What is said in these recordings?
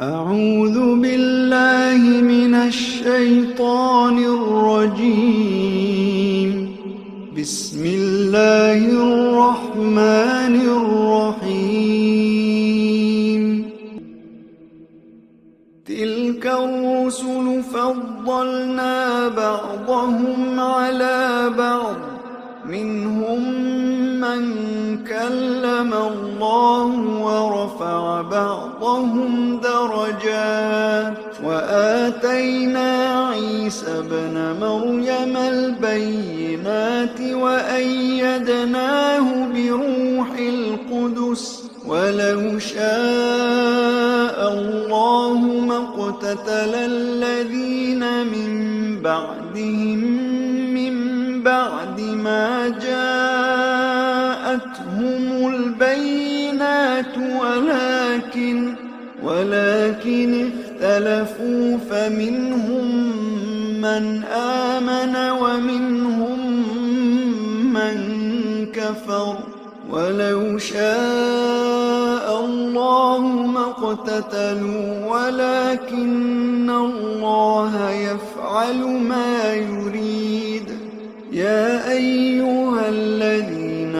أعوذ بالله من الشيطان الرجيم. بسم الله الرحمن الرحيم. تلك الرسل فضلنا بعضهم على بعض، منهم من كلم الله ورفع بعضهم درجات، وآتينا عيسى ابن مريم البينات وأيدناه بروح القدس، ولو شاء الله ما اقتتل الذين من بعدهم من بعد ما جاءتهم البينات ولكن اختلفوا، فمنهم من آمن ومنهم من كفر. ولو شاء الله ما اقتتلوا ولكن الله يفعل ما يريد. يا أيها الذين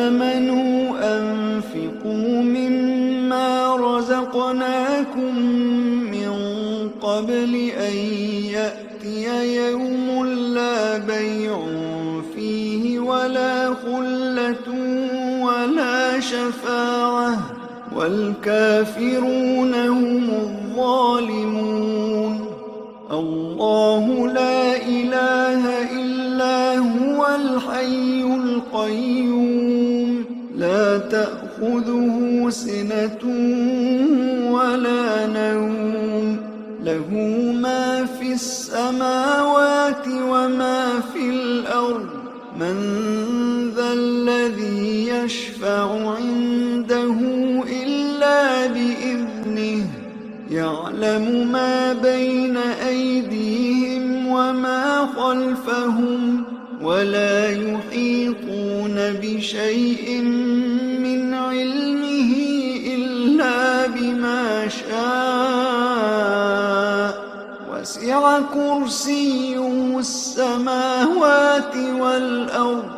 آمنوا أنفقوا مما رزقناكم من قبل أن يأتي يوم لا بيع فيه ولا خلة ولا شفاعة، والكافرون هم الظالمون. الله لا إله إلا هو الحي القيوم، لا تأخذه سنة ولا نوم، له ما في السماوات وما في الأرض. من ذا الذي يشفع عنده إلا بإذنه، يعلم ما بين أيديهم وما خلفهم، ولا يحيطون بشيء من علمه إلا بما شاء. وسع كرسيه السماوات والأرض،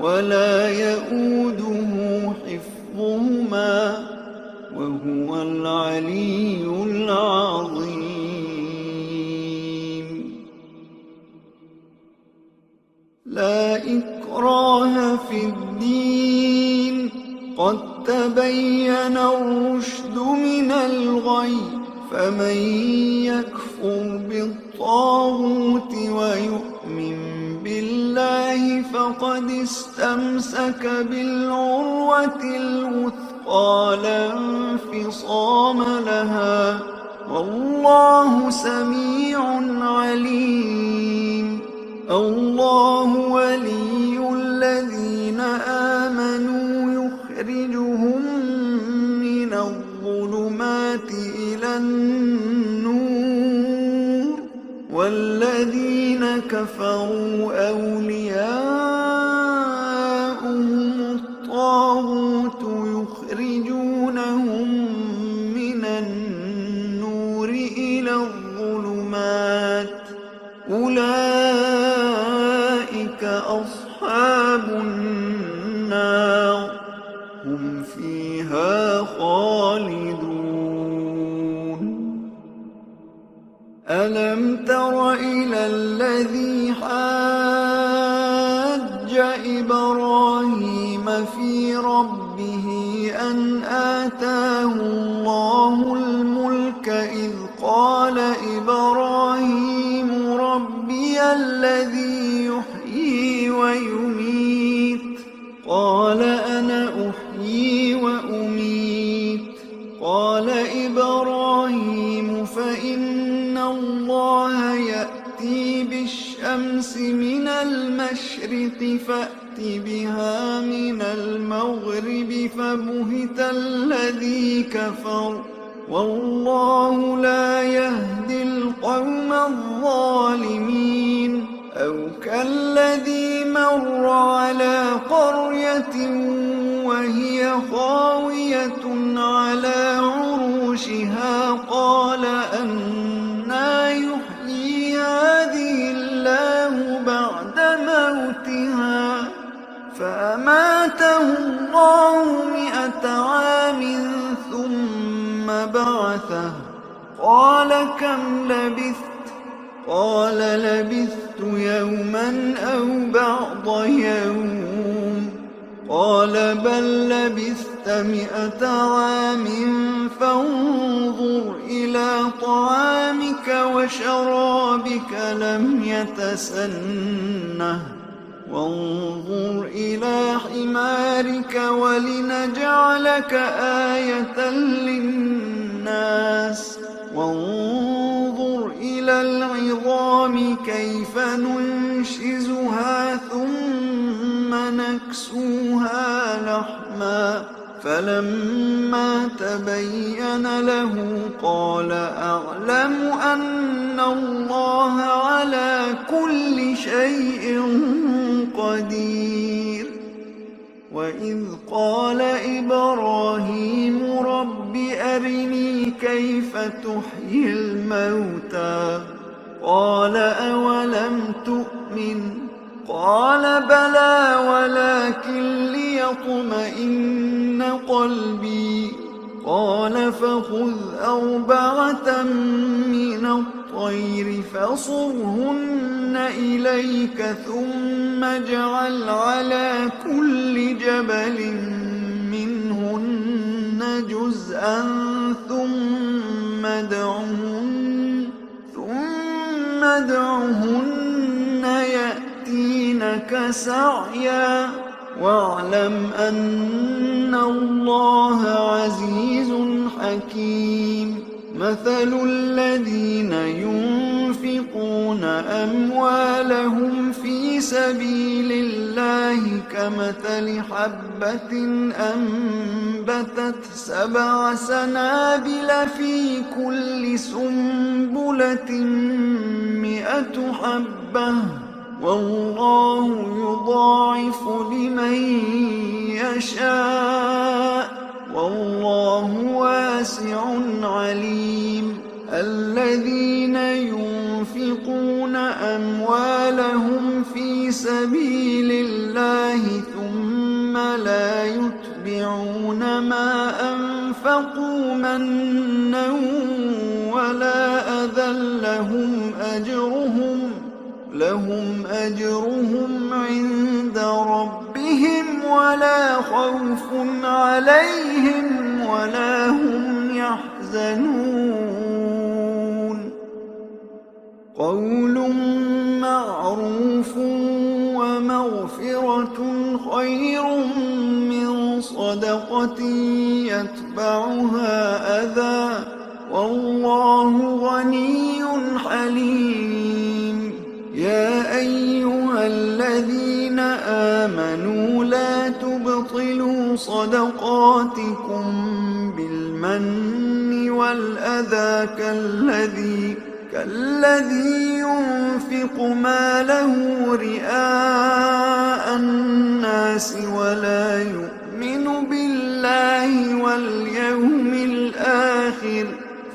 ولا يئوده حفظهما، وهو العلي العظيم. لا إكراه في الدين، قد تبين الرشد من الغي، فمن يكفر بالطاغوت ويؤمن بالله فقد استمسك بالعروة الوثقى لا انفصام لها، والله سميع عليم. الله ولي الذين آمنوا يخرجهم من الظلمات إلى النور، والذين كفروا أولياؤهم الطاغوت يخرجونهم من النور إلى الظلمات، أولئك أصحاب النار، هم فيها خالدون. ألم تر إلى الذي حاج إبراهيم في ربه أن آتاه الله الملك، إذ قال إبراهيم ربي الذي يحيي ويميت، قال أنا أحيي وأميت. قال إبراهيم فإن الله يأتي بالشمس من المشرق فأت بها من المغرب، فبهت الذي كفر، والله لا يهدي القوم الظالمين. أو كالذي مر على قرية وهي خاوية على عروشها، قال قال كم لبثت؟ قال لبثت يوما أو بعض يوم. قال بل لبثت 100 عام فانظر إلى طعامك وشرابك لم يتسنه وانظر إلى حمارك ولنجعلك آية للناس وانظر إلى العظام كيف ننشزها ثم نكسوها لحما فلما تبين له قال أعلم أن الله على كل شيء قدير. وإذ قال إبراهيم رب أرني كيف تحيي الموتى قال أولم تؤمن قال بلى ولكن ليطمئن قلبي قال فخذ 4 من الطير فصرهن إليك ثم اجعل على كل جبل منهن جزءا ثم ادعهن يأتينك سعيا واعلم أن الله عزيز حكيم. مثل الذين ينفقون أموالهم في سبيل الله كمثل حبة أنبتت 7 سنابل في كل سنبلة 100 حبة والله يضاعف لمن يشاء والله واسع عليم. الذين ينفقون أموالهم في سبيل الله ثم لا يتبعون ما أنفقوا منا ولا أذى لهم أجرهم عند ربهم ولا خوف عليهم ولا هم يحزنون. قول معروف ومغفرة خير من صدقة يتبعها أذى والله غني حليم. يا أيها الذين آمنوا لا تبطلوا صدقاتكم بالمن والأذى كالذي ينفق ماله رئاء الناس ولا يؤمن بالله واليوم الآخر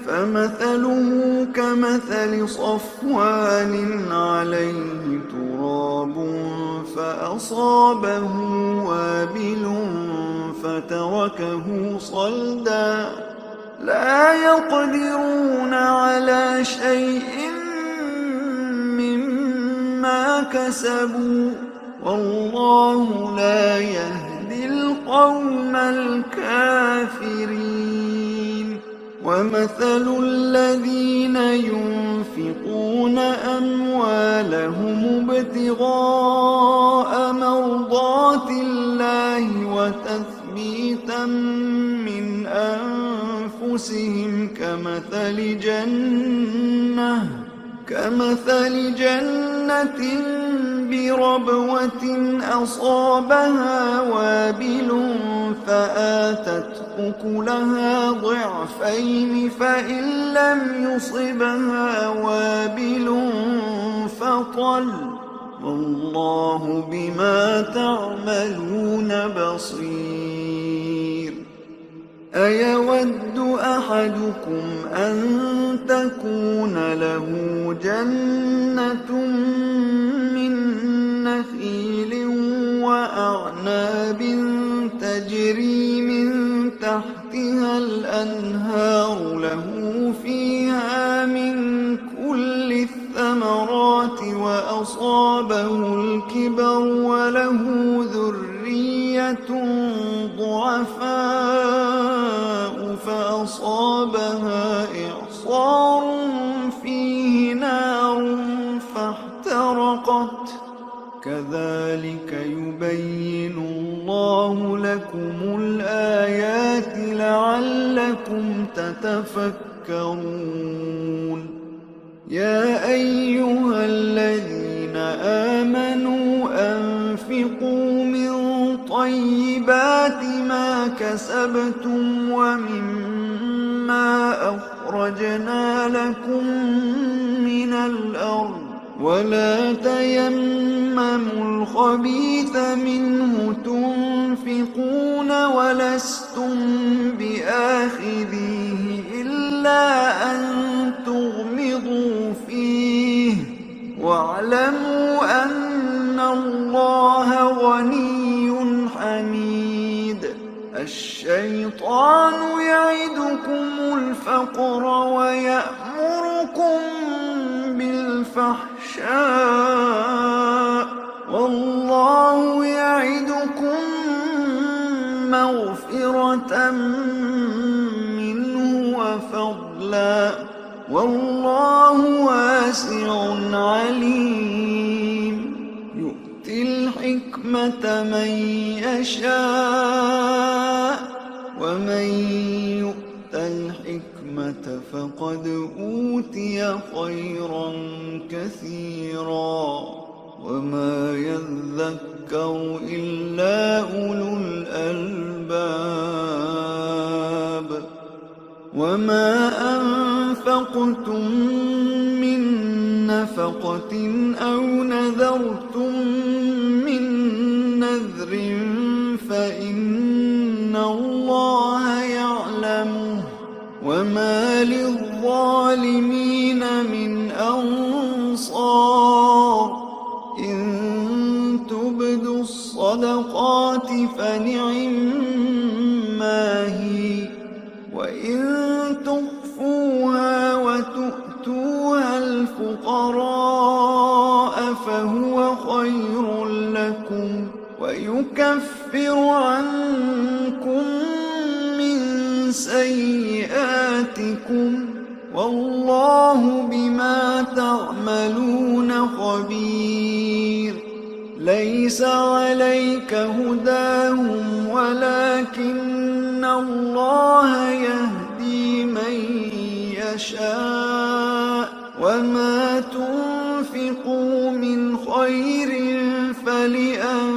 فمثله كمثل صفوان عليه تراب فأصابه وابل فتركه صلدا لا يقدرون على شيء مما كسبوا والله لا يهدي القوم الكافرين. ومثل الذين ينفقون أموالهم ابتغاء مرضات الله وتثبيتا من أنفسهم كمثل جنة بربوة أصابها وابل فآتت أكلها ضعفين فإن لم يصبها وابل فطل والله بما تعملون بصير. أيود أحدكم أن تكون له جنة من نخيل وأعناب تجري من تحتها تحتها الأنهار له فيها من كل الثمرات وأصابه الكبر وله ذرية ضعفاء فأصابها إعصار فيه نار فاحترقت كذلك يبين الله لكم الآيات لعلكم تتفكرون يا أيها الذين آمنوا أنفقوا من طيبات ما كسبتم ومما أخرجنا لكم من الأرض ولا تيمموا الخبيث منه تنفقون ولستم بآخذيه إلا أن تغمضوا فيه واعلموا أن الله غني حميد الشيطان يعدكم الفقر ويأمركم بالفحشاء والله يعدكم مغفرة منه وفضلا والله واسع عليم يؤتي الحكمة من يشاء ومن يؤت الحكمة فقد أوتي خيرا كثيرا وما يذكر إلا أولو الألباب وما أنفقتم من نفقة أو نذرتم من نذر فإن الله يعلمه وما للظالمين من أنصار إن تبدوا الصدقات فنعما هي وإن تخفوها وتؤتوها الفقراء فهو خير لكم ويكفر عنكم من سيئاتكم والله بما تعملون خبير ليس عليك هداهم ولكن الله يهدي من يشاء وما تنفقوا من خير فلأنفسكم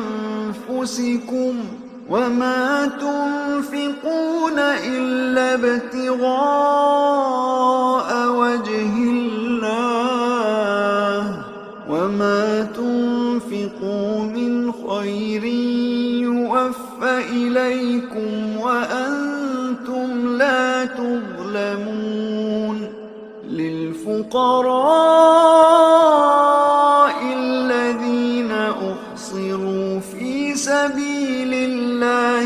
وما تنفقون إلا ابتغاء وجه الله وما تنفقوا من خير يوفى إليكم وأنتم لا تظلمون للفقراء الذين أحصروا في سبيل الله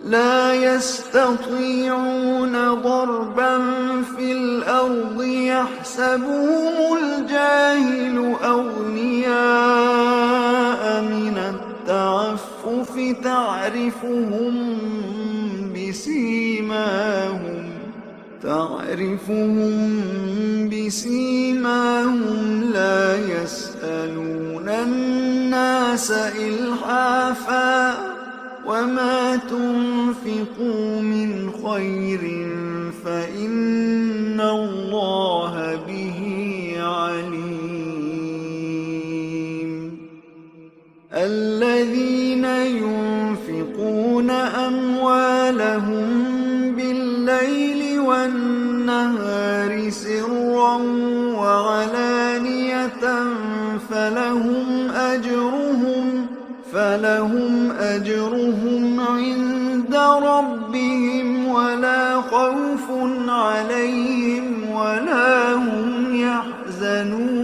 لا يستطيعون ضربا في الأرض يحسبهم الجاهل أغنياء من التعفف تعرفهم بسيماهم لا يسألون الناس إلحافا وما تنفقوا من خير فإن الله به عليم الذين ينفقون أموالهم بالليل والنهار سرا وعلانية فلهم أجرهم عند ربهم ولا خوف عليهم ولا هم يحزنون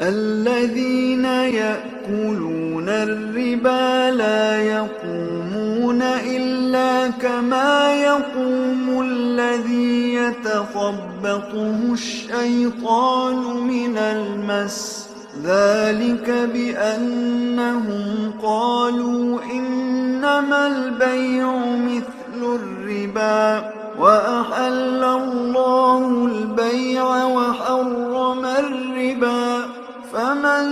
الذين يأكلون الربا لا يقومون إلا كما يقوم الذي يتخبطه الشيطان من المس، ذلك بأنهم قالوا إنما البيع مثل الربا وأحل الله البيع وحرم الربا، فمن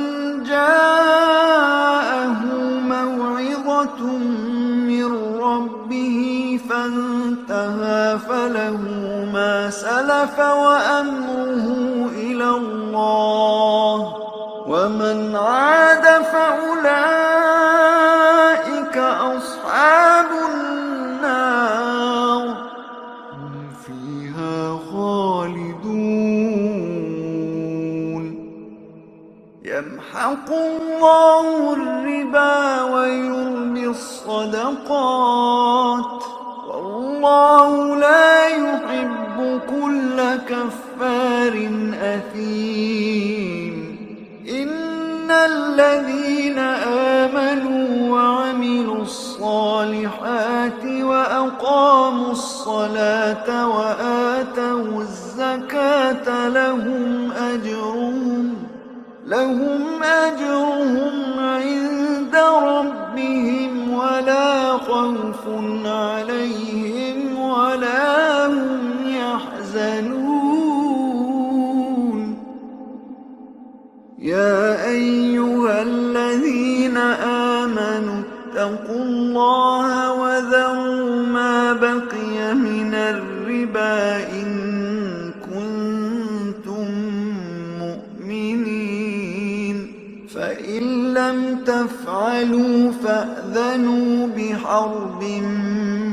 جاءه موعظة من ربه فانتهى فله ما سلف وأمره إلى الله، ومن عاد فأولئك أصحاب النار هم فيها خالدون. يمحق الله الربا ويربي الصدقات، والله لا يحب كل كفار أثيم. إن الذين آمنوا وعملوا الصالحات وأقاموا الصلاة وآتوا الزكاة لهم أجرهم عند ربهم ولا خوف عليهم ولا هم يحزنون. يا أيها الذين آمنوا اتقوا الله وذروا ما بقي من الربا إن كنتم مؤمنين، فإن لم تفعلوا فأذنوا بحرب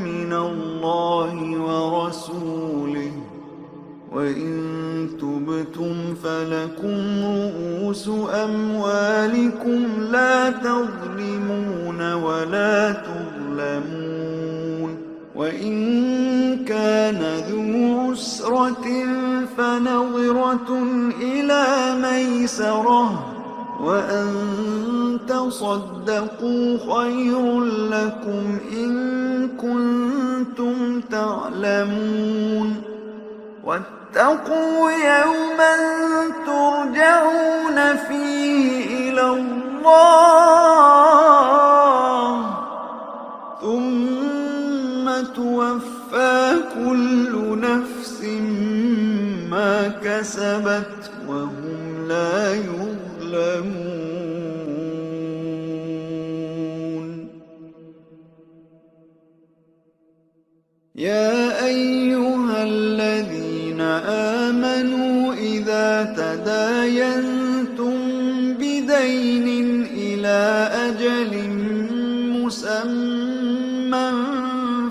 من الله ورسوله، وإن تبتم فلكم رؤوس أموالكم لا تظلمون ولا تظلمون، وإن كان ذو عسرة فنظرة إلى ميسرة، وأن تصدقوا خير لكم إن كنتم تعلمون. واتقوا يوما ترجعون فيه إلى الله ثم توفى كل نفس ما كسبت وهم لا يظلمون. يا أيها الذين آمنوا إذا تداينتم بدين إلى أجل مسمى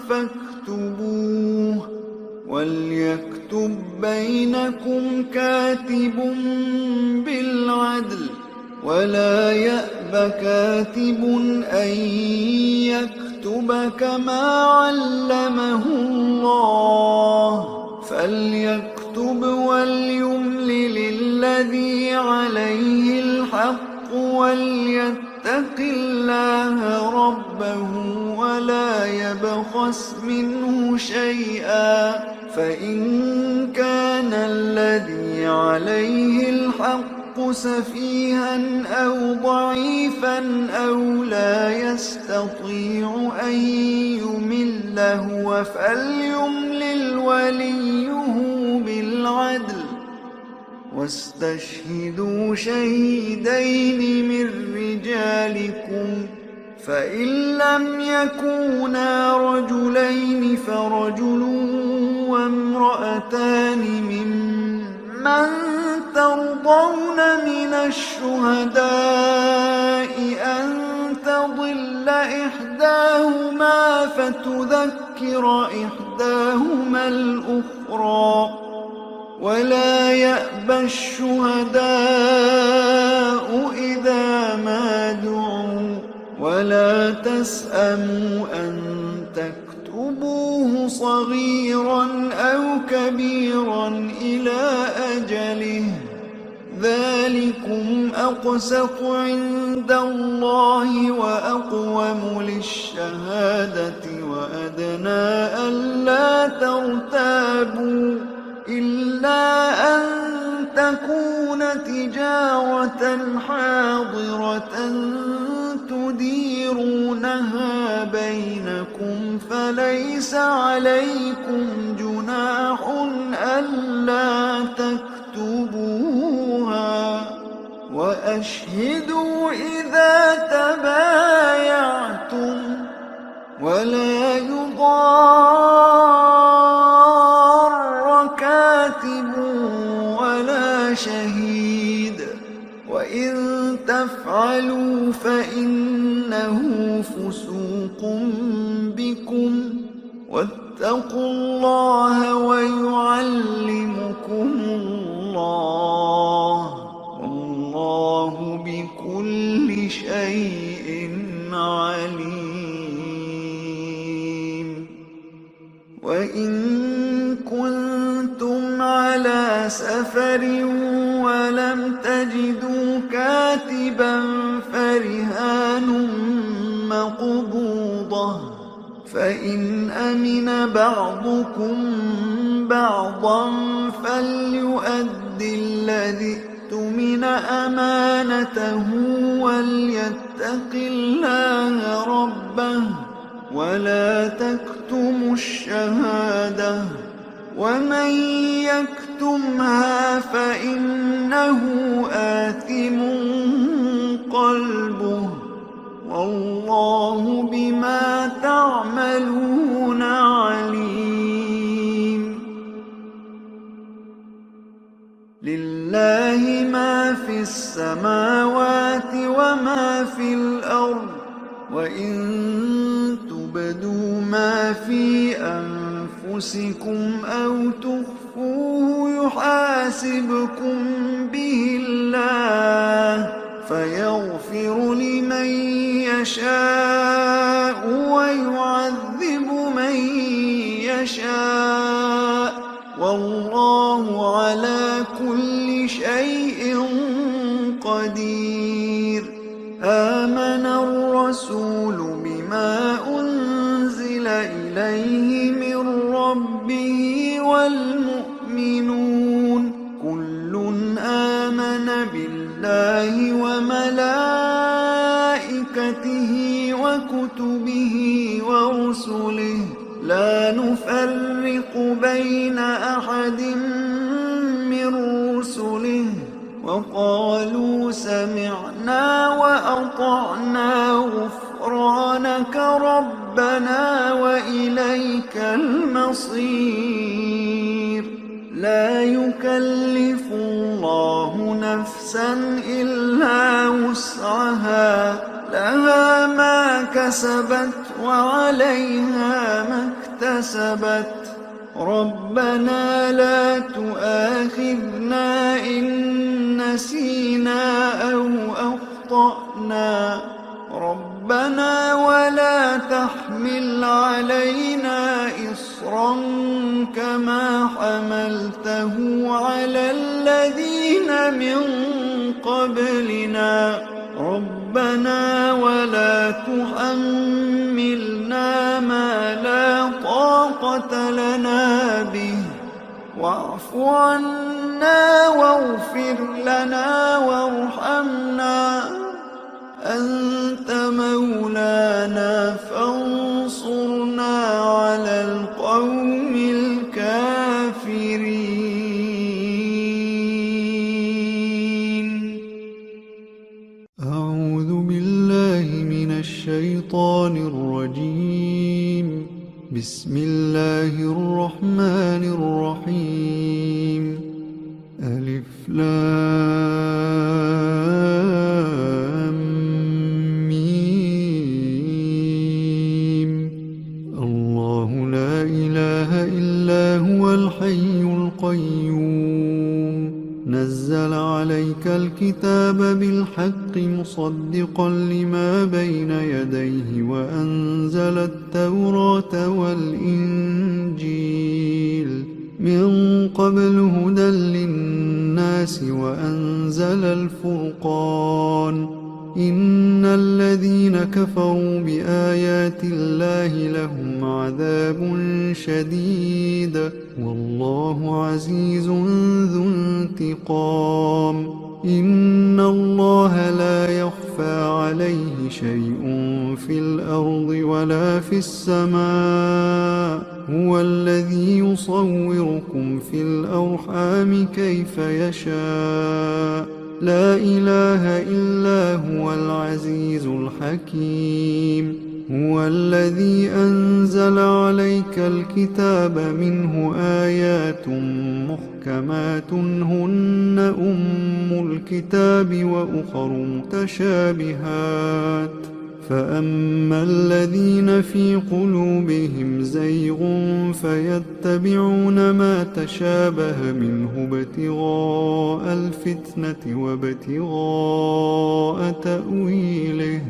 فاكتبوه، وليكتب بينكم كاتب بالعدل، ولا يأب كاتب أن يكتب كما علمه الله، فليكتب وليملل الذي عليه الحق وليتق الله ربه ولا يبخس منه شيئا، فإن كان الذي عليه الحق سفيها أو ضعيفا أو لا يستطيع أن يمل هو فليملل وليه بالعدل، واستشهدوا شهيدين من رجالكم، فإن لم يكونا رجلين فرجل وامرأتان ممن ترضون من الشهداء أن تضل إحداهما فتذكر إحداهما الأخرى، ولا يأبى الشهداء إذا ما دعوا، ولا تسأموا أن تكتبوه صغيرا أو كبيرا إلى أجله، ذلكم أقسط عند الله وأقوم للشهادة وأدنى ألا ترتابوا إلا أن تكون تجارة حاضرة تديرونها بينكم فليس عليكم جناح ألا تكتبوها وأشهدوا إذا تبايعتم ولا يضار كاتب ولا شهيد وإن تفعلوا فإنه فسوق بكم واتقوا الله ويعلمكم الله والله بكل شيء عليم. وإن كنتم على سفر ولم تجدوا كاتبا فرهان مقبوضة فإن أمن بعضكم بعضا فليؤد الذي اؤتمن أمانته وليتق الله ربه ولا تكتموا الشهادة ومن يكتمها فإنه آثم قلبه والله بما تعملون عليم. لله ما في السماوات وما في الأرض وإن تبدوا ما في أنفسكم أو تخفوه يحاسبكم به الله فيغفر لمن يشاء ويعذب من يشاء والله على كل شيء قدير. آمن الرسول بما أنزل إليه من ربه والمؤمنون كل آمن بالله وملائكته وكتبه ورسله لا نفرق بين أحد من رسله وقالوا سمعنا وأطعنا غفرانك ربنا وإليك المصير. لا يكلف الله نفسا إلا وسعها لها ما كسبت وعليها ما اكتسبت ربنا لا تؤاخذنا إن نسينا أو أخطأنا ربنا ولا تحمل علينا إصرا كما حملته على الذين من قبلنا ربنا ولا تحملنا ما لا طاقة لنا به واعف عنا واغفر لنا وارحمنا أنت مولانا فانصرنا على القوم الكافرين. أعوذ بالله من الشيطان الرجيم. بسم الله الرحمن الرحيم. ألف لام ميم. الله لا إله إلا هو الحي القيوم نزل عليك الكتاب بالحق مصدقا لما بين يديه وأنزل التوراة والإنجيل من قبل هدى للناس وأنزل الفرقان. إن الذين كفروا بآيات الله لهم عذاب شديد والله عزيز ذو انتقام. إن الله لا يخفى عليه شيء في الأرض ولا في السماء. هو الذي يصوركم في الأرحام كيف يشاء. لا إله إلا هو العزيز الحكيم. هو الذي أنزل عليك الكتاب منه آيات محكمات هن أم الكتاب وأخر متشابهات. فأما الذين في قلوبهم زيغ فيتبعون ما تشابه منه ابتغاء الفتنة وابتغاء تأويله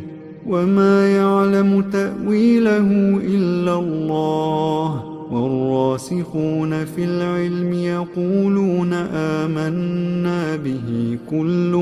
وما يعلم تأويله إلا الله. والراسخون في العلم يقولون آمنا به كل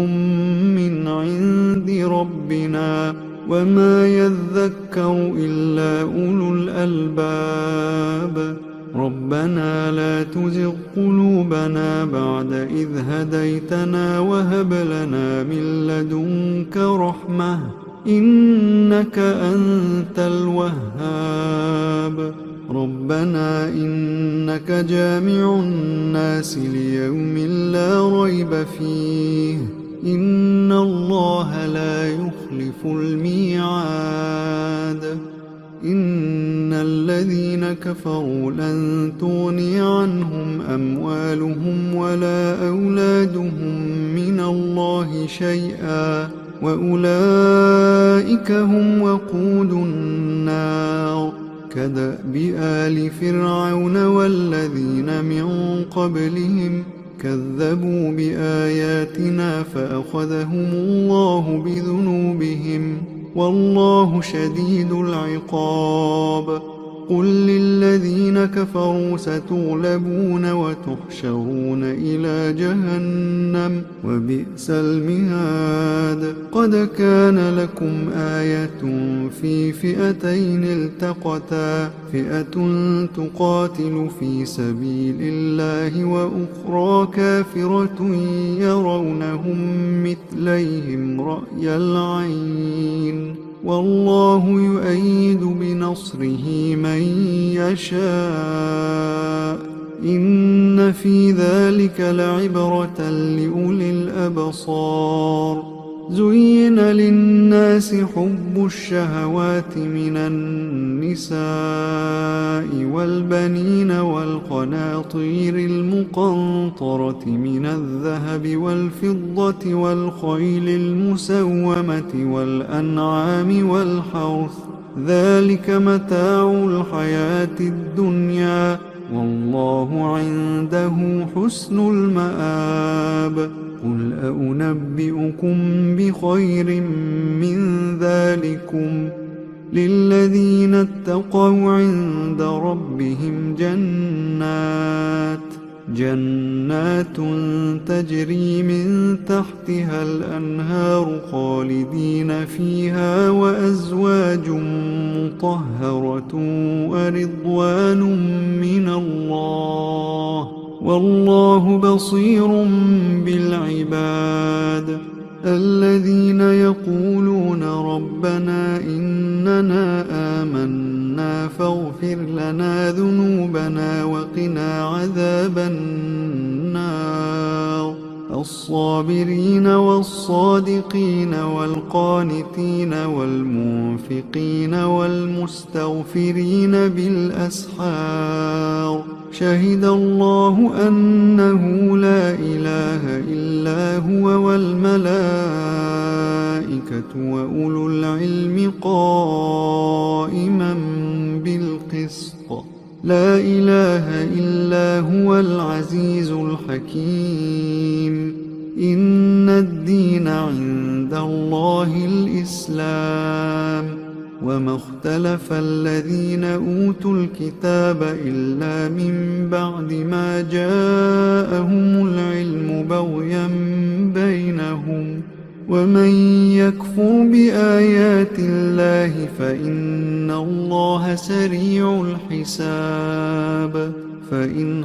من عند ربنا وما يذكر إلا أولو الألباب. ربنا لا تزغ قلوبنا بعد إذ هديتنا وهب لنا من لدنك رحمة إنك أنت الوهاب. ربنا إنك جامع الناس ليوم لا ريب فيه. إن الله لا يخلف الميعاد. إن الذين كفروا لن تغني عنهم أموالهم ولا أولادهم من الله شيئا وأولئك هم وقود النار. كدأب آل فرعون والذين من قبلهم كذبوا بآياتنا فأخذهم الله بذنوبهم والله شديد العقاب. قل للذين كفروا ستغلبون وتحشرون إلى جهنم وبئس المهاد. قد كان لكم آية في فئتين التقتا فئة تقاتل في سبيل الله وأخرى كافرة يرونهم مثليهم رأي العين والله يؤيد بنصره من يشاء. إن في ذلك لعبرة لأولي الأبصار. زين للناس حب الشهوات من النساء والبنين والقناطير المقنطرة من الذهب والفضة والخيل المسومة والأنعام والحرث ذلك متاع الحياة الدنيا والله عنده حسن المآب. قل أنبئكم بخير من ذلكم للذين اتقوا عند ربهم جنات تجري من تحتها الأنهار خالدين فيها وأزواج مطهرة ورضوان من الله والله بصير بالعباد. الذين يقولون ربنا إننا آمنا فاغفر لنا ذنوبنا وقنا عذاب النار. الصابرين والصادقين والقانتين والمنفقين والمستغفرين بالأسحار. شهد الله أنه لا إله إلا هو والملائكة وأولو العلم قائما بالقسط. لا إله إلا هو العزيز الحكيم. إن الدين عند الله الإسلام وما اختلف الذين أوتوا الكتاب إلا من بعد ما جاءهم العلم بغيا بينهم ومن يكفر بآيات الله فإن الله سريع الحساب فإن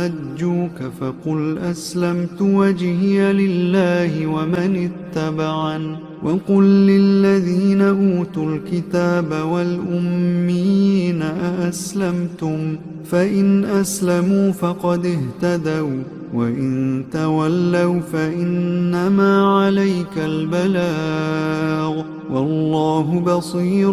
حاجوك فقل أسلمت وجهي لله ومن اتبعن وقل للذين أوتوا الكتاب والأميين أأسلمتم فإن أسلموا فقد اهتدوا وإن تولوا فإنما عليك البلاغ والله بصير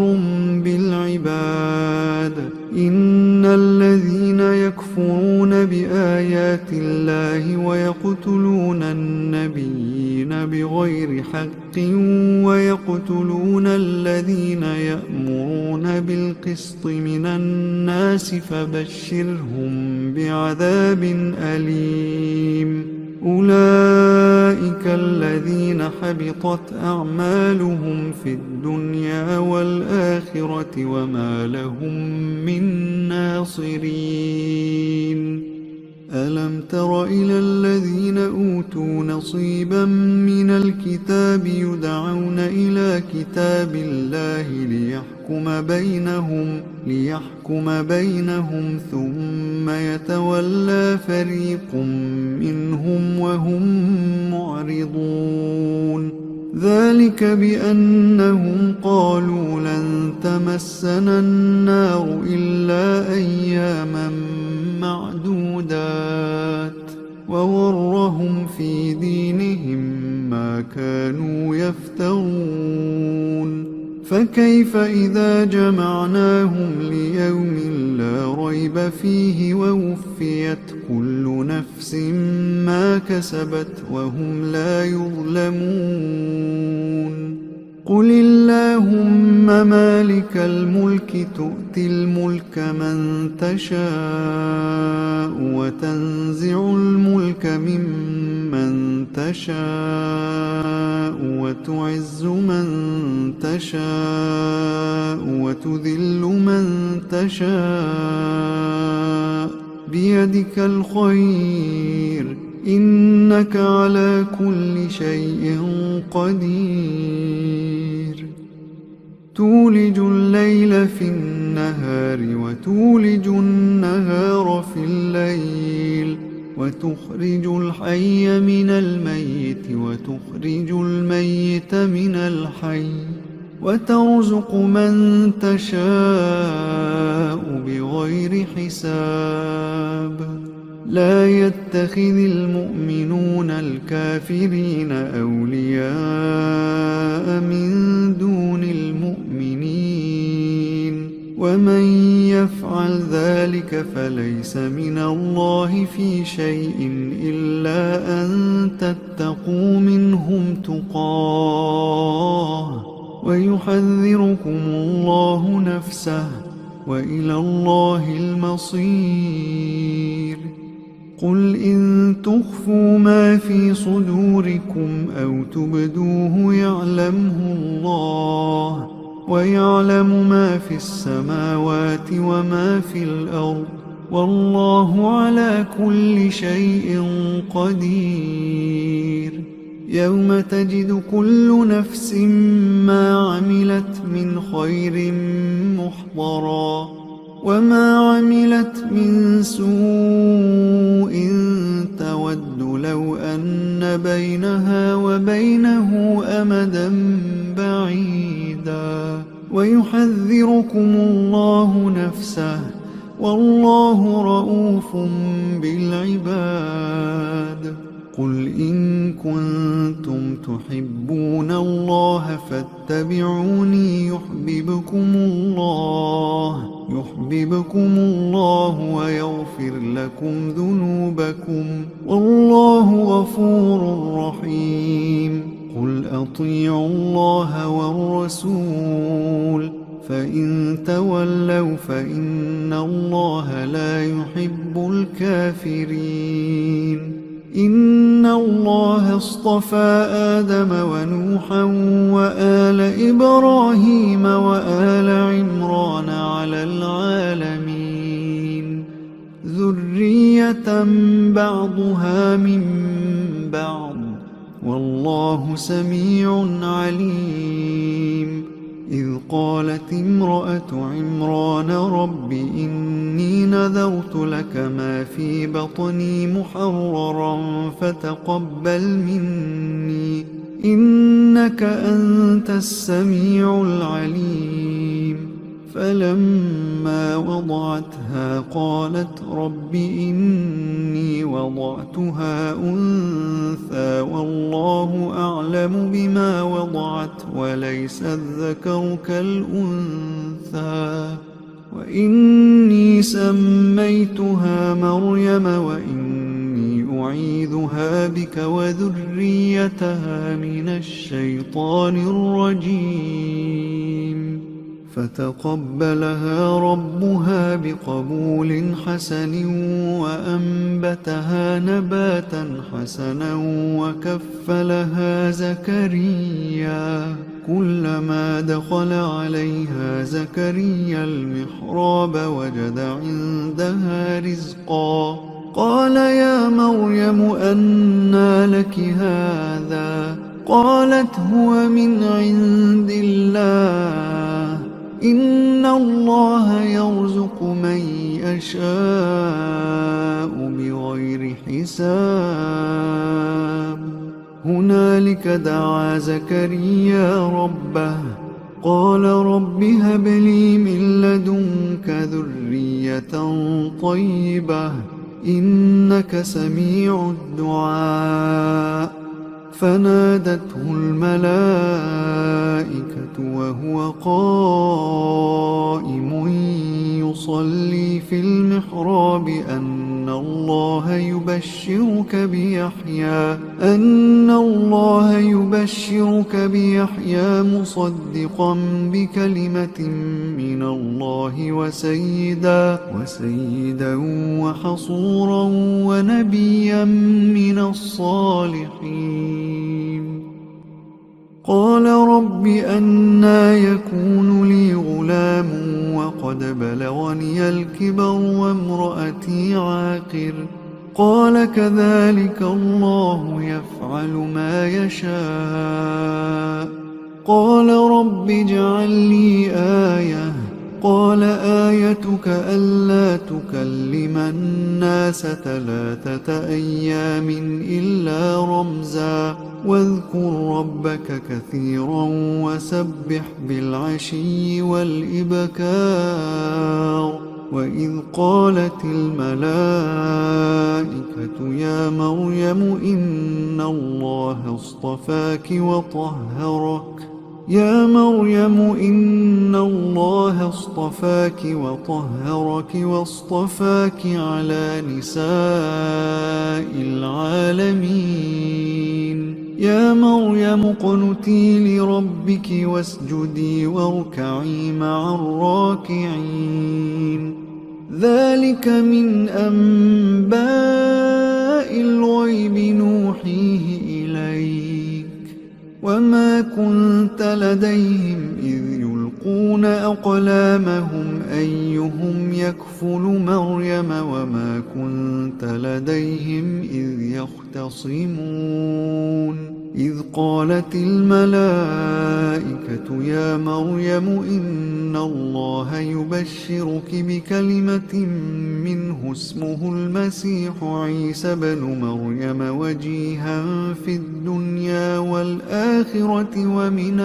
بالعباد إن الذين يكفرون بآيات الله ويقتلون النبيين بغير حق ويقتلون الذين يأمرون بالقسط من الناس فبشرهم بعذاب أليم أولئك الذين حبطت أعمالهم في الدنيا والآخرة وما لهم من ناصرين ألم تر إلى الذين أوتوا نصيبا من الكتاب يدعون إلى كتاب الله ليحكم بينهم ثم يتولى فريق منهم وهم معرضون ذلك بأنهم قالوا لن تمسنا النار إلا أياما معدودات وغرهم في دينهم ما كانوا يفترون فكيف إذا جمعناهم ليوم لا ريب فيه ووفيت كل نفس ما كسبت وهم لا يظلمون قل اللهم مالك الملك تؤتي الملك من تشاء وتنزع الملك ممن تشاء وتعز من تشاء وتذل من تشاء بيدك الخير إنك على كل شيء قدير تولج الليل في النهار وتولج النهار في الليل وتخرج الحي من الميت وتخرج الميت من الحي وترزق من تشاء بغير حساب لا يتخذ المؤمنون الكافرين أولياء من دون المؤمنين ومن يفعل ذلك فليس من الله في شيء إلا أن تتقوا منهم تقاه ويحذركم الله نفسه وإلى الله المصير قل إن تخفوا ما في صدوركم أو تبدوه يعلمه الله ويعلم ما في السماوات وما في الأرض والله على كل شيء قدير يوم تجد كل نفس ما عملت من خير محضرا وما عملت من سوء تود لو أن بينها وبينه أمدا بعيدا ويحذركم الله نفسه والله رؤوف بالعباد قل إن كنتم تحبون الله فاتبعوني يحببكم الله ويغفر لكم ذنوبكم والله غفور رحيم قل أطيعوا الله والرسول فإن تولوا فإن الله لا يحب الكافرين إن الله اصطفى آدم ونوحا وآل إبراهيم وآل عمران على العالمين ذرية بعضها من بعض والله سميع عليم. إذ قالت امرأة عمران رب إني نذرت لك ما في بطني محررا فتقبل مني إنك أنت السميع العليم. فلما وضعتها قالت رب إني وضعتها أنثى والله أعلم بما وضعت وليس الذكر كالأنثى وإني سميتها مريم وإني أعيذها بك وذريتها من الشيطان الرجيم. فتقبلها ربها بقبول حسن وأنبتها نباتا حسنا وكفلها زكريا. كلما دخل عليها زكريا المحراب وجد عندها رزقا قال يا مريم أنى لك هذا؟ قالت هو من عند الله إن الله يرزق من يشاء بغير حساب. هنالك دعا زكريا ربه قال رب هب لي من لدنك ذرية طيبة إنك سميع الدعاء. فنادته الملائكة وهو قائم يصلي في المحراب أن الله يبشرك بيحيى مصدقا بكلمة من الله وسيدا وحصورا ونبيا من الصالحين. قال رب أنى يكون لي غلام وقد بلغني الكبر وامرأتي عاقر؟ قال كذلك الله يفعل ما يشاء. قال رب اجعل لي آية. قال آيتك ألا تكلم الناس 3 أيام إلا رمزا واذكر ربك كثيرا وسبح بالعشي والإبكار. وإذ قالت الملائكة يا مريم إن الله اصطفاك وطهرك واصطفاك على نساء العالمين. يا مريم اقنتي لربك واسجدي واركعي مع الراكعين. ذلك من أنباء الغيب نوحيه إليك وما كنت لديهم إذ يلقون أقلامهم أيهم يكفل مريم وما كنت لديهم إذ يختصمون. إذ قالت الملائكة يا مريم إن الله يبشرك بكلمة منه اسمه المسيح عيسى بن مريم وجيها في الدنيا والآخرة ومن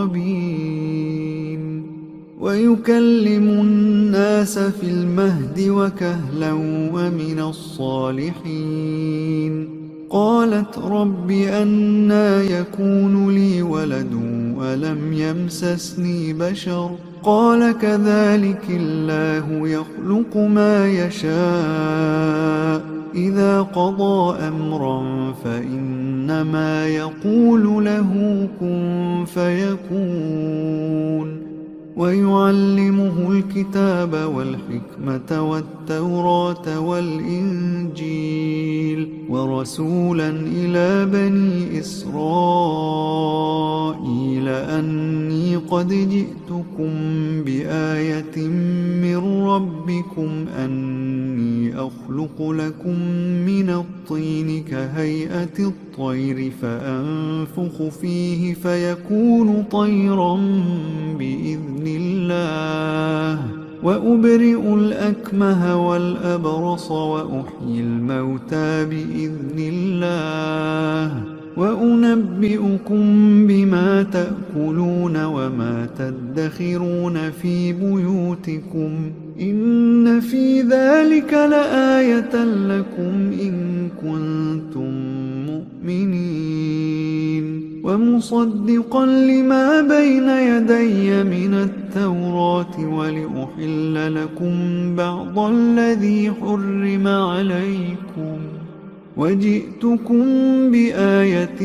المقربين ويكلم الناس في المهد وكهلا ومن الصالحين. قالت رب أنى يكون لي ولد ولم يمسسني بشر؟ قال كذلك الله يخلق ما يشاء إذا قضى أمرا فإنما يقول له كن فيكون. ويعلمه الكتاب والحكمة والتوراة والإنجيل ورسولا إلى بني إسرائيل أني قد جئتكم بآية من ربكم أني أخلق لكم من الطين كهيئة الطير فأنفخ فيه فيكون طيرا بإذن الله وأبرئ الأكمه والأبرص وأحيي الموتى بإذن الله وأنبئكم بما تأكلون وما تدخرون في بيوتكم إن في ذلك لآية لكم إن كنتم مؤمنين ومصدقا لما بين يدي من التوراة ولأحل لكم بعض الذي حرم عليكم وجئتكم بآية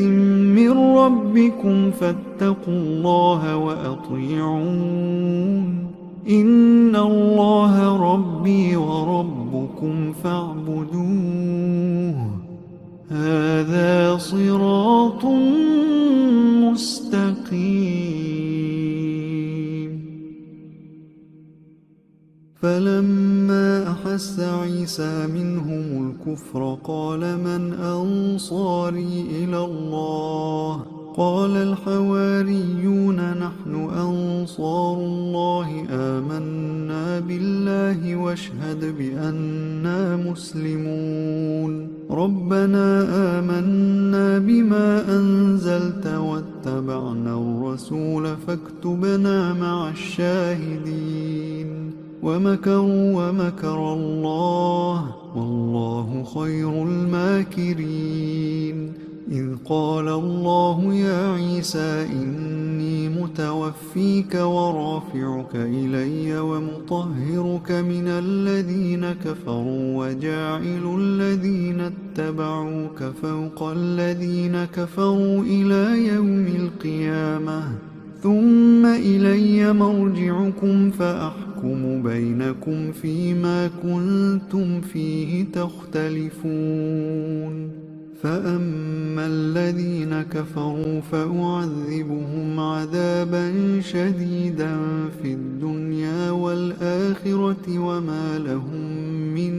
من ربكم فاتقوا الله وأطيعون إن الله ربي وربكم فاعبدوه هذا صراط مستقيم. فلما أحس عيسى منهم الكفر قال من أنصاري إلى الله قال الحواريون نحن أنصار الله آمنا بالله واشهد بأننا مسلمون ربنا آمنا بما أنزلت واتبعنا الرسول فاكتبنا مع الشاهدين ومكروا ومكر الله والله خير الماكرين إذ قال الله يا عيسى إني متوفيك ورافعك إلي ومطهرك من الذين كفروا وجاعل الذين اتبعوك فوق الذين كفروا إلى يوم القيامة ثم إلي مرجعكم فأحكم بينكم فيما كنتم فيه تختلفون فأما الذين كفروا فأعذبهم عذابا شديدا في الدنيا والآخرة وما لهم من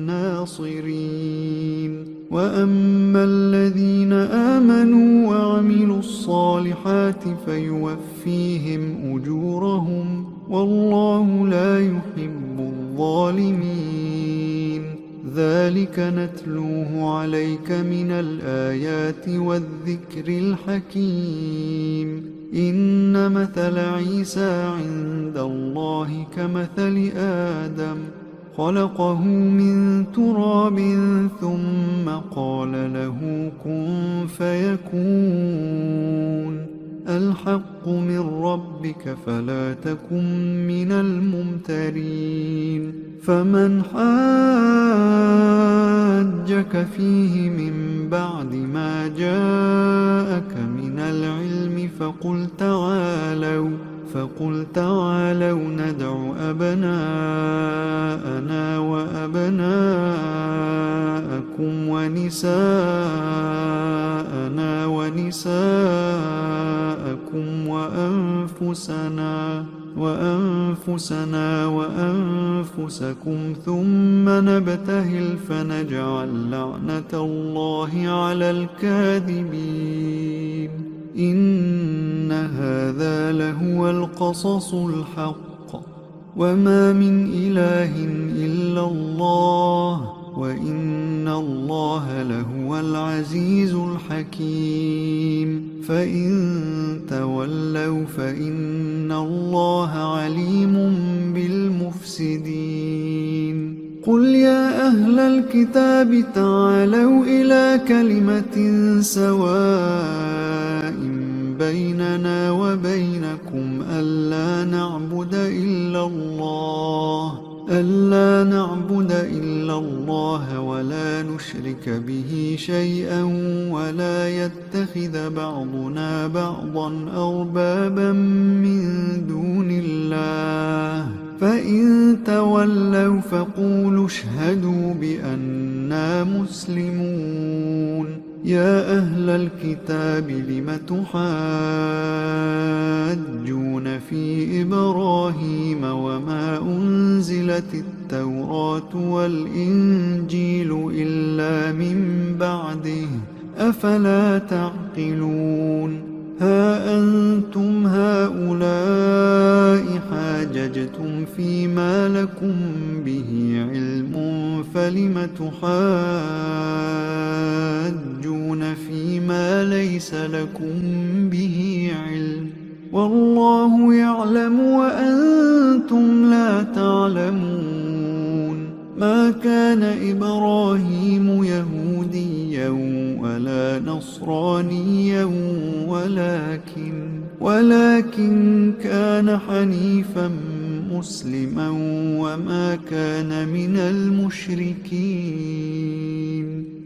ناصرين وأما الذين آمنوا وعملوا الصالحات فيوفيهم أجورهم والله لا يحب الظالمين ذلك نتلوه عليك من الآيات والذكر الحكيم إن مثل عيسى عند الله كمثل آدم خلقه من تراب ثم قال له كن فيكون الحق من ربك فلا تكن من الممترين فمن حاجك فيه من بعد ما جاءك من العلم فقل تعالوا ندع أبناءنا وأبناءكم ونساءنا ونساءكم وأنفسنا وأنفسكم ثم نبتهل فنجعل لعنة الله على الكاذبين إن هذا لهو القصص الحق وما من إله إلا الله وإن الله لهو العزيز الحكيم فإن تولوا فإن الله عليم بالمفسدين قل يا أهل الكتاب تعالوا إلى كلمة سواء بيننا وبينكم ألا نعبد إلا الله ولا نشرك به شيئا ولا يتخذ بعضنا بعضا أربابا من دون الله الله فإن تولوا فقولوا اشهدوا بأننا مسلمون يا أهل الكتاب لم تحاجون في إبراهيم وما أنزلت التوراة والإنجيل إلا من بعده أفلا تعقلون ها أنتم هؤلاء حاججتم فيما لكم به علم فلم تحاجون فيما ليس لكم به علم والله يعلم وأنتم لا تعلمون ما كان إبراهيم يهوديا ولا نصرانيا ولكن كان حنيفا مسلما وما كان من المشركين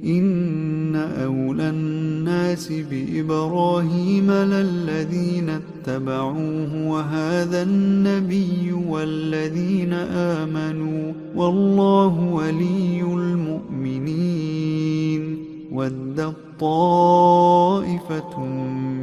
إن أولى الناس بإبراهيم للذين اتبعوه وهذا النبي والذين آمنوا والله ولي المؤمنين ودت طائفة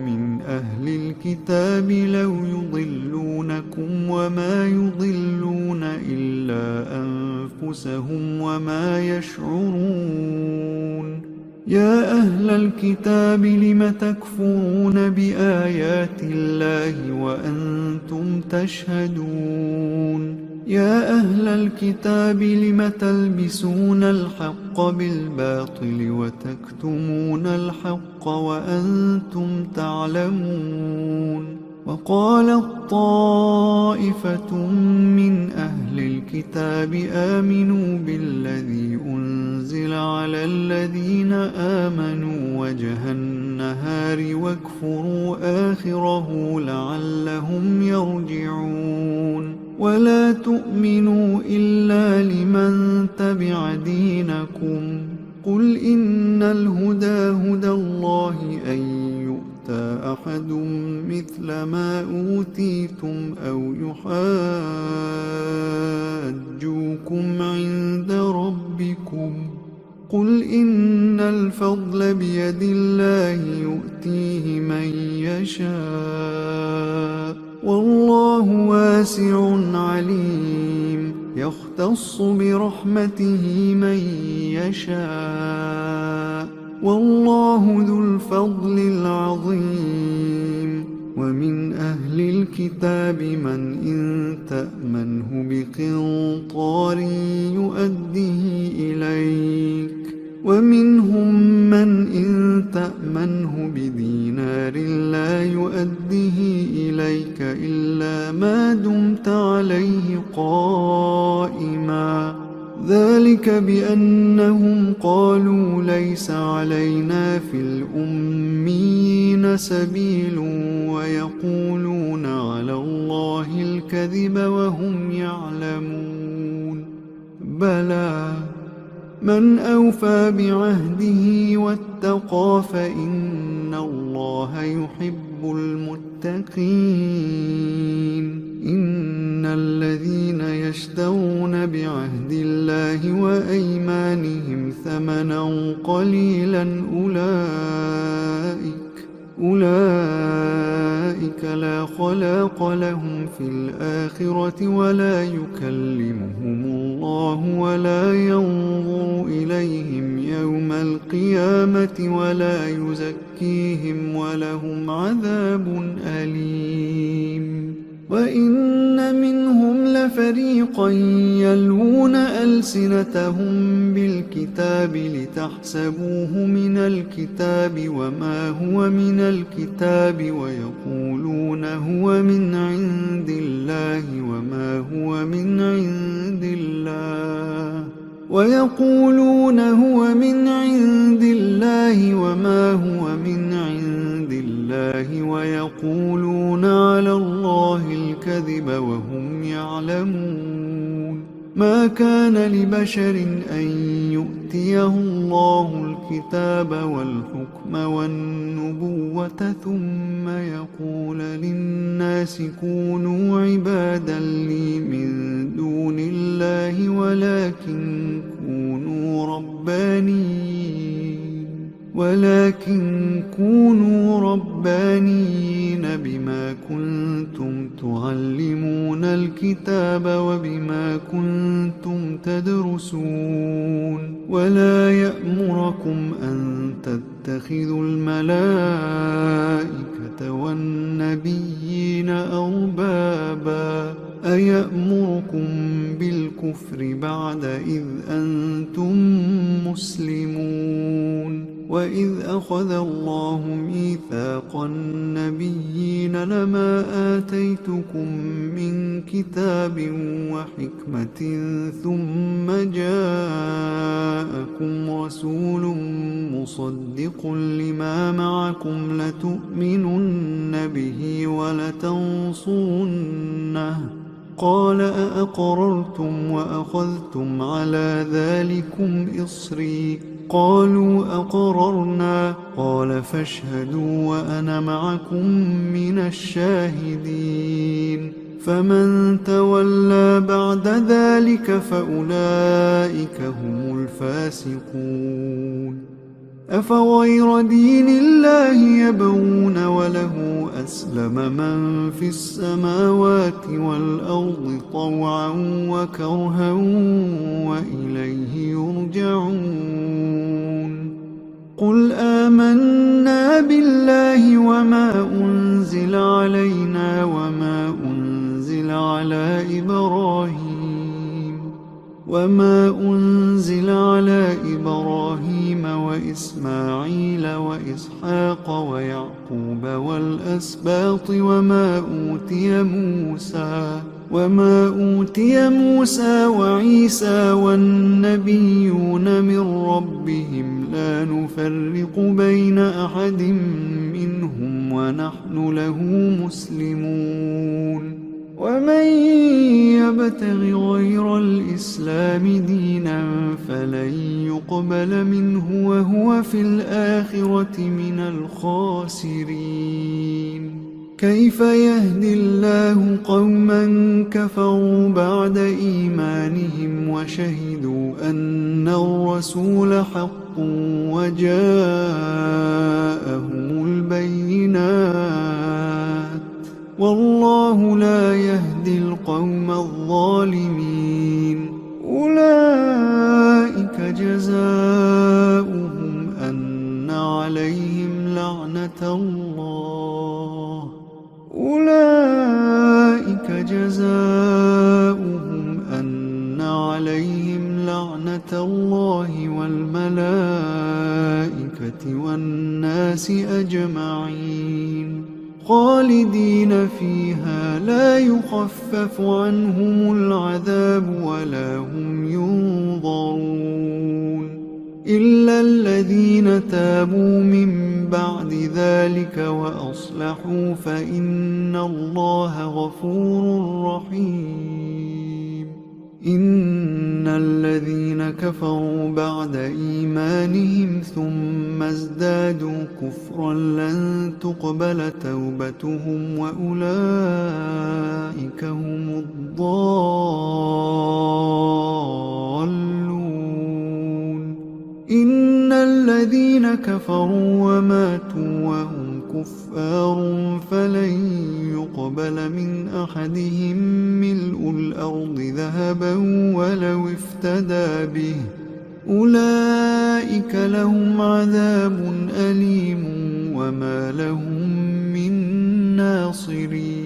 من أهل الكتاب لو يضلونكم وما يضلون إلا أنفسهم وما يشعرون يا أهل الكتاب لم تكفرون بآيات الله وأنتم تشهدون يا أهل الكتاب لم تلبسون الحق بالباطل وتكتمون الحق وأنتم تعلمون وقالت طائفة من أهل الكتاب آمنوا بالذي أنزل على الذين آمنوا وجه النهار واكفروا آخره لعلهم يرجعون ولا تؤمنوا إلا لمن تبع دينكم قل إن الهدى هدى الله أن يؤتى أحد مثل ما أوتيتم أو يحاجوكم عند ربكم قل إن الفضل بيد الله يؤتيه من يشاء والله واسع عليم يختص برحمته من يشاء والله ذو الفضل العظيم ومن أهل الكتاب من إن تأمنه بقنطار يؤده إليك ومنهم من إن تأمنه بدينار لا يؤده إليك إلا ما دمت عليه قائما ذلك بأنهم قالوا ليس علينا في الأميين سبيل ويقولون على الله الكذب وهم يعلمون بلى من أوفى بعهده واتقى فإن الله يحب المتقين إن الذين يشترون بعهد الله وأيمانهم ثمنا قليلا أولئك لا خلاق لهم في الآخرة ولا يكلمهم الله ولا ينظر إليهم يوم القيامة ولا يزكيهم ولهم عذاب أليم وإن منهم لفريقا يلوون ألسنتهم بالكتاب لتحسبوه من الكتاب وما هو من الكتاب ويقولون هو من عند الله وما هو من عند الله ويقولون هو من عند الله وما هو من عند الله ويقولون على الله الكذب وهم يعلمون ما كان لبشر أن يؤتيه الله الكتاب والحكم والنبوة ثم يقول للناس كونوا عبادا لي من دون الله ولكن كونوا ربانيين بما كنتم تعلمون الكتاب وبما كنتم تدرسون ولا يأمركم أن تتخذوا الملائكة والنبيين أربابا أيأمركم بالكفر بعد إذ أنتم مسلمون وإذ أخذ الله ميثاق النبيين لما آتيتكم من كتاب وحكمة ثم جاءكم رسول مصدق لما معكم لتؤمنن به ولتنصرنه قال أأقررتم وأخذتم على ذلكم إصري قالوا أقررنا قال فاشهدوا وأنا معكم من الشاهدين فمن تولى بعد ذلك فأولئك هم الفاسقون أفغير دين الله يبغون وله أسلم من في السماوات والأرض طوعا وكرها وإليه يرجعون قل آمنا بالله وما أنزل علينا وما أنزل على إبراهيم وإسماعيل وإسحاق ويعقوب والأسباط وما أوتي موسى وعيسى والنبيون من ربهم لا نفرق بين أحد منهم ونحن له مسلمون ومن يبتغ غير الإسلام دينا فلن يقبل منه وهو في الآخرة من الخاسرين كيف يهدي الله قوما كفروا بعد إيمانهم وشهدوا أن الرسول حق وجاءهم البينات والله لا يهدي القوم الظالمين أولئك جزاؤهم أن عليهم لعنة الله والملائكة والناس أجمعين خالدين فيها لا يخفف عنهم العذاب ولا هم ينظرون إلا الذين تابوا من بعد ذلك وأصلحوا فإن الله غفور رحيم إن الذين كفروا بعد إيمانهم ثم ازدادوا كفرا لن تقبل توبتهم وأولئك هم الضالون إن الذين كفروا وماتوا وهم كفار فلن يقبل من أحدهم ملء الأرض ذهبا ولو افتدى به أولئك لهم عذاب أليم وما لهم من ناصرين.